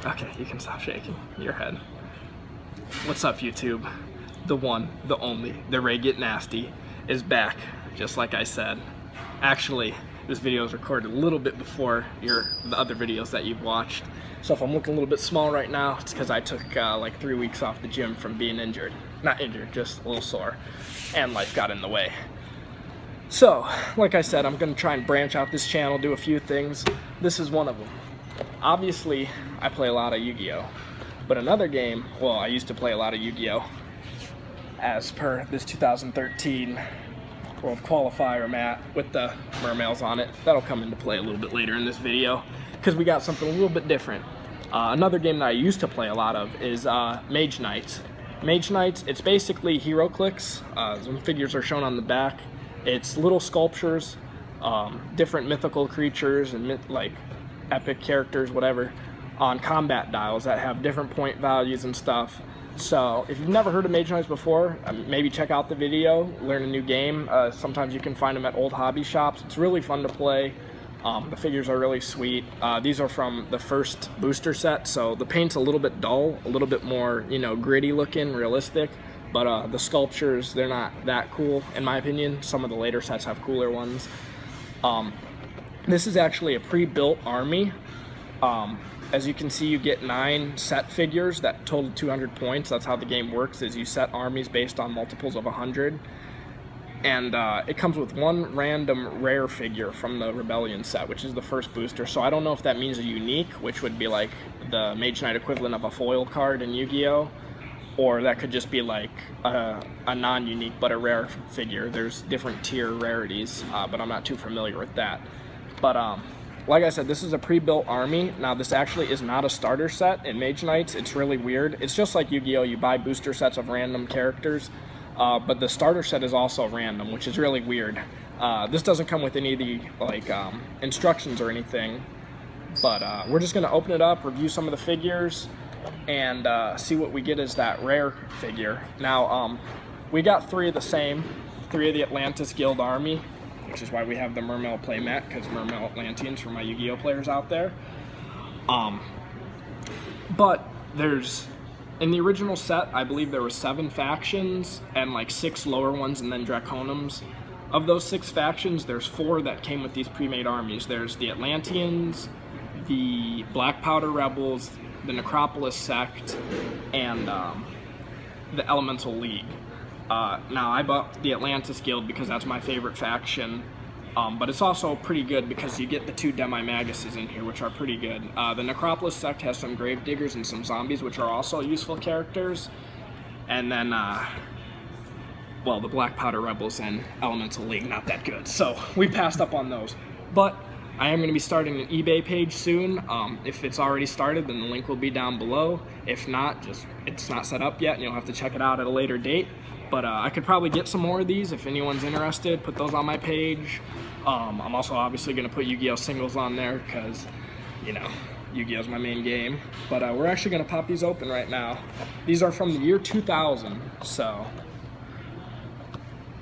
Okay, you can stop shaking your head. What's up, YouTube? The one, the only, the RayGetNasty is back, just like I said. Actually, this video is recorded a little bit before the other videos that you've watched. So if I'm looking a little bit small right now, it's because I took like 3 weeks off the gym from being injured. Not injured, just a little sore. And life got in the way. So, like I said, I'm going to try and branch out this channel, do a few things. This is one of them. Obviously, I play a lot of Yu-Gi-Oh! But another game, well, I used to play a lot of Yu-Gi-Oh! As per this 2013 World Qualifier mat with the mermails on it. That'll come into play a little bit later in this video, because we got something a little bit different. Another game that I used to play a lot of is Mage Knights. Mage Knights, it's basically hero clicks. Some figures are shown on the back. It's little sculptures, different mythical creatures and like epic characters, whatever, on combat dials that have different point values and stuff. So if you've never heard of Mage Knights before, maybe check out the video, learn a new game. Sometimes you can find them at old hobby shops. It's really fun to play. The figures are really sweet. These are from the first booster set, so the paint's a little bit dull, a little bit more, you know, gritty looking, realistic. But the sculptures, they're not that cool, in my opinion. Some of the later sets have cooler ones. This is actually a pre-built army. As you can see, you get 9 set figures that total 200 points. That's how the game works, is you set armies based on multiples of 100. And it comes with 1 random rare figure from the Rebellion set, which is the first booster. So I don't know if that means a unique, which would be like the Mage Knight equivalent of a foil card in Yu-Gi-Oh! Or that could just be like a non-unique but a rare figure. There's different tier rarities, but I'm not too familiar with that. But like I said, this is a pre-built army. Now this actually is not a starter set in Mage Knights. It's really weird. It's just like Yu-Gi-Oh! You buy booster sets of random characters, but the starter set is also random, which is really weird. This doesn't come with any of the like instructions or anything, but we're just gonna open it up, review some of the figures, and see what we get as that rare figure. Now, we got 3 of the same, 3 of the Atlantis Guild Army, which is why we have the Mermail playmat, because Mermail Atlanteans for my Yu-Gi-Oh! Players out there. But there's, in the original set, I believe there were 7 factions, and like 6 lower ones, and then Draconums. Of those 6 factions, there's 4 that came with these pre-made armies. There's the Atlanteans, the Black Powder Rebels, the Necropolis Sect, and the Elemental League. Now, I bought the Atlantis Guild because that's my favorite faction, but it's also pretty good because you get the 2 Demi-Maguses in here, which are pretty good. The Necropolis Sect has some Gravediggers and some Zombies, which are also useful characters. And then, well, the Black Powder Rebels and Elemental League, not that good. So, we passed up on those. But I am going to be starting an eBay page soon. If it's already started, then the link will be down below. If not, it's not set up yet, and you'll have to check it out at a later date. But I could probably get some more of these if anyone's interested. Put those on my page. I'm also obviously going to put Yu-Gi-Oh! Singles on there because, you know, Yu-Gi-Oh's my main game. But we're actually going to pop these open right now. These are from the year 2000, so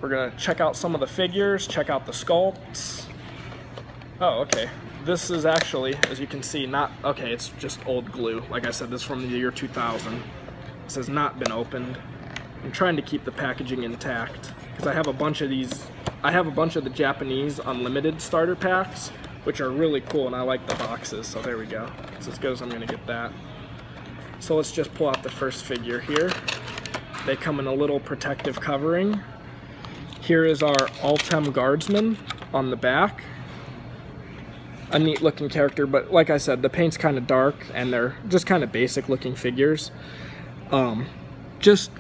we're going to check out some of the figures, check out the sculpts. Oh, okay. This is actually, as you can see, not, okay, it's just old glue. Like I said, this is from the year 2000. This has not been opened. I'm trying to keep the packaging intact because I have a bunch of these. I have a bunch of the Japanese unlimited starter packs, which are really cool, and I like the boxes. So there we go. It's as good as I'm going to get that. So let's just pull out the first figure here. They come in a little protective covering. Here is our Altem Guardsman on the back. A neat looking character, but like I said, the paint's kind of dark and they're just kind of basic looking figures. Just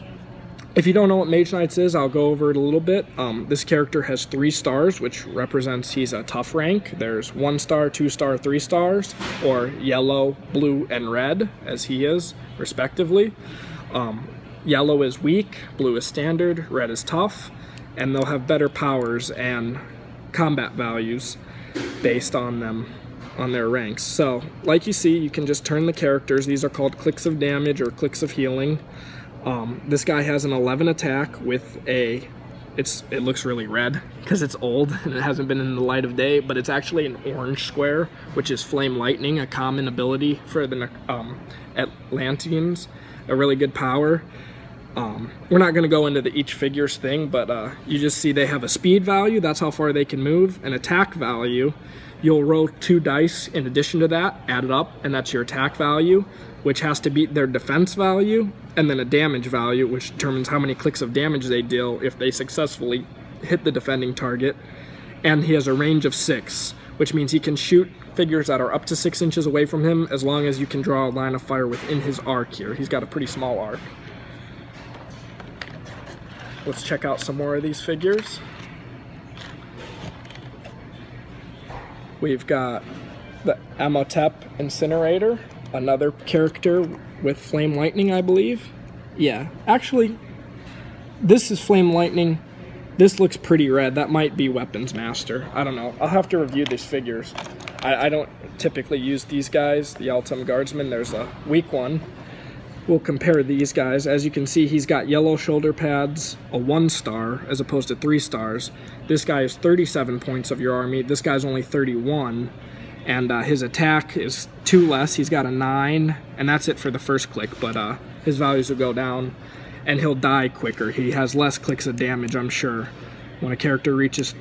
if you don't know what Mage Knights is, I'll go over it a little bit. This character has 3 stars, which represents he's a tough rank. There's 1 star, 2 star, 3 stars, or yellow, blue, and red, as he is, respectively. Yellow is weak, blue is standard, red is tough, and they'll have better powers and combat values based on them, on their ranks. So, like you see, you can just turn the characters. These are called clicks of damage or clicks of healing. This guy has an 11 attack with a it looks really red because it's old and it hasn't been in the light of day, but it's actually an orange square, which is Flame Lightning, a common ability for the Atlanteans, a really good power. We're not going to go into each figure's thing, but you just see they have a speed value, that's how far they can move, an attack value. You'll roll 2 dice in addition to that, add it up, and that's your attack value, which has to beat their defense value, and then a damage value, which determines how many clicks of damage they deal if they successfully hit the defending target. And he has a range of 6, which means he can shoot figures that are up to 6 inches away from him as long as you can draw a line of fire within his arc here. He's got a pretty small arc. Let's check out some more of these figures. We've got the Amotep Incinerator, another character with Flame Lightning, I believe. Yeah, actually, this is Flame Lightning. This looks pretty red. That might be Weapons Master. I don't know. I'll have to review these figures. I don't typically use these guys, the Altum Guardsman. There's a weak one. We'll compare these guys. As you can see, he's got yellow shoulder pads, a 1-star as opposed to 3 stars. This guy is 37 points of your army. This guy's only 31. And his attack is 2 less. He's got a 9, and that's it for the first click, but his values will go down, and he'll die quicker. He has less clicks of damage, I'm sure. When a character reaches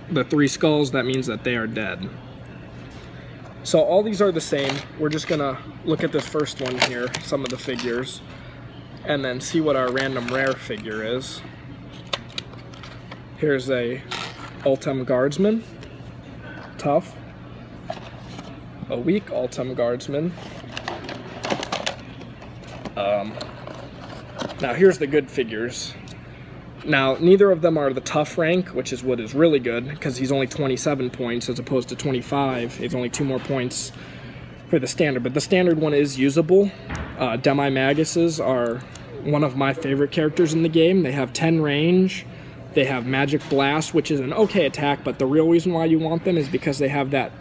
the 3 skulls, that means that they are dead. So all these are the same. We're just gonna look at this first one here, some of the figures, and then see what our random rare figure is. Here's a Altum Guardsman, tough. A weak Altum Guardsman. Now here's the good figures. Now neither of them are the tough rank, which is what is really good, because he's only 27 points as opposed to 25. He's only 2 more points for the standard, but the standard one is usable. Demi-Maguses are one of my favorite characters in the game. They have 10 range. They have Magic Blast, which is an okay attack, but the real reason why you want them is because they have that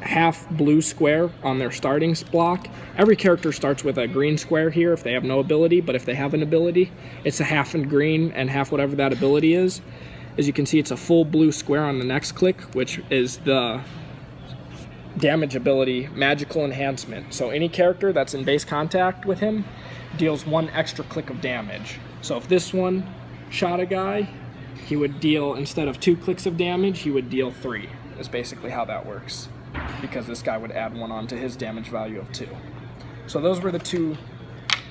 half blue square on their starting block. Every character starts with a green square here if they have no ability, but if they have an ability, it's a half in green and half whatever that ability is. As you can see, it's a full blue square on the next click, which is the damage ability Magical Enhancement. So any character that's in base contact with him deals 1 extra click of damage. So if this one shot a guy, he would deal, instead of 2 clicks of damage, he would deal 3. Is basically how that works, because this guy would add 1 onto his damage value of 2. So those were the 2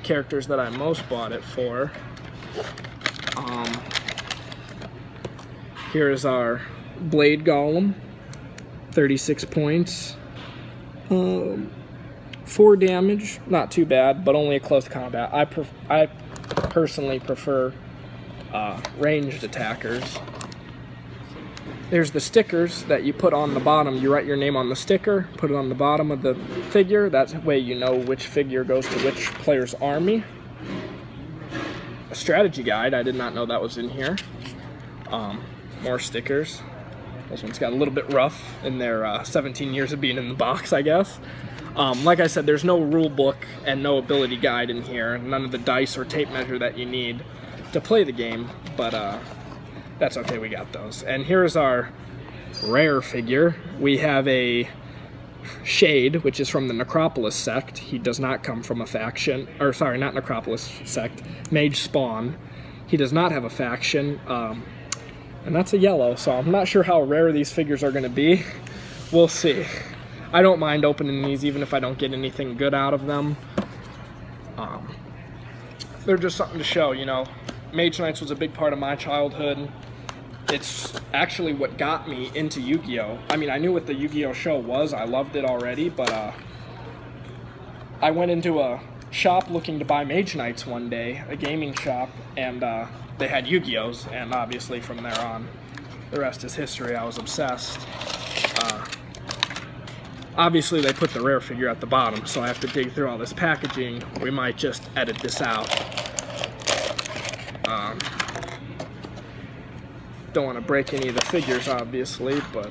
characters that I most bought it for. Here is our Blade Golem, 36 points, 4 damage, not too bad, but only a close combat. I personally prefer ranged attackers. There's the stickers that you put on the bottom. You write your name on the sticker, put it on the bottom of the figure. That way you know which figure goes to which player's army. A strategy guide, I did not know that was in here. More stickers. This one's got a little bit rough in their 17 years of being in the box, I guess. Like I said, there's no rule book and no ability guide in here. None of the dice or tape measure that you need to play the game, but that's okay, we got those. And here's our rare figure. We have a Shade, which is from the Necropolis sect. He does not come from a faction, or sorry, not Necropolis sect, Mage Spawn. He does not have a faction, and that's a yellow, so I'm not sure how rare these figures are going to be. We'll see. I don't mind opening these even if I don't get anything good out of them. They're just something to show, you know. Mage Knights was a big part of my childhood. It's actually what got me into Yu-Gi-Oh! I mean, I knew what the Yu-Gi-Oh! Show was. I loved it already, but I went into a shop looking to buy Mage Knights one day, a gaming shop, and they had Yu-Gi-Ohs, and obviously from there on, the rest is history. I was obsessed. Obviously, they put the rare figure at the bottom, so I have to dig through all this packaging. We might just edit this out. Don't want to break any of the figures, obviously, but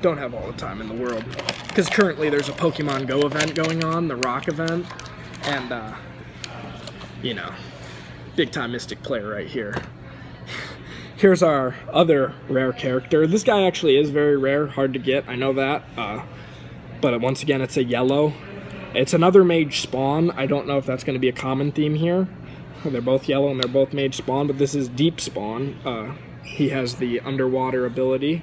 don't have all the time in the world. Because currently there's a Pokemon Go event going on, the Rock event, and, you know, big time Mystic player right here. Here's our other rare character. This guy actually is very rare, hard to get, I know that. But once again, it's a yellow. It's another Mage spawn. I don't know if that's going to be a common theme here. They're both yellow and they're both Mage spawn, but this is deep spawn. He has the underwater ability.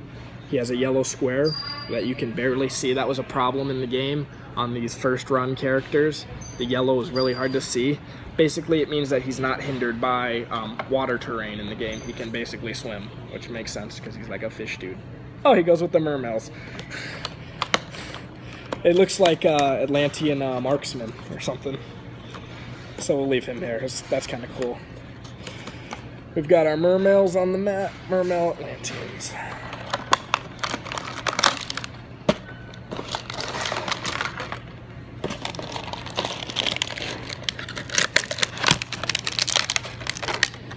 He has a yellow square that you can barely see. That was a problem in the game on these first run characters. The yellow is really hard to see. Basically, it means that he's not hindered by water terrain in the game. He can basically swim, which makes sense because he's like a fish dude. Oh, he goes with the mermails. It looks like Atlantean marksman or something. So we'll leave him there. That's kind of cool. We've got our mermails on the map. Mermail Atlanteans.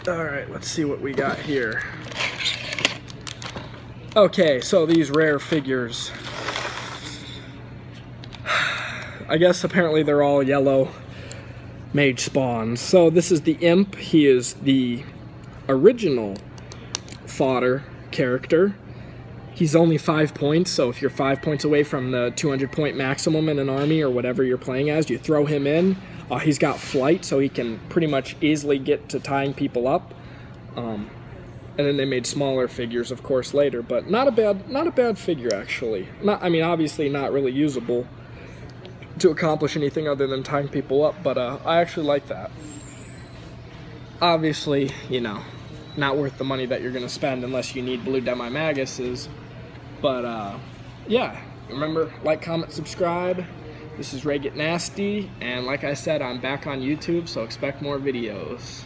Alright, let's see what we got here. Okay, so these rare figures. I guess apparently they're all yellow Mage spawns. So this is the Imp. He is the original fodder character. He's only 5 points, so if you're 5 points away from the 200-point maximum in an army or whatever you're playing as, you throw him in. He's got flight, so he can pretty much easily get to tying people up. And then they made smaller figures, of course, later, but not a bad figure actually. I mean, obviously not really usable to accomplish anything other than tying people up, but I actually like that. Obviously, you know, not worth the money that you're gonna spend unless you need blue demi-maguses. But yeah, remember, like, comment, subscribe. This is RayGetNasty, and like I said, I'm back on YouTube, so expect more videos.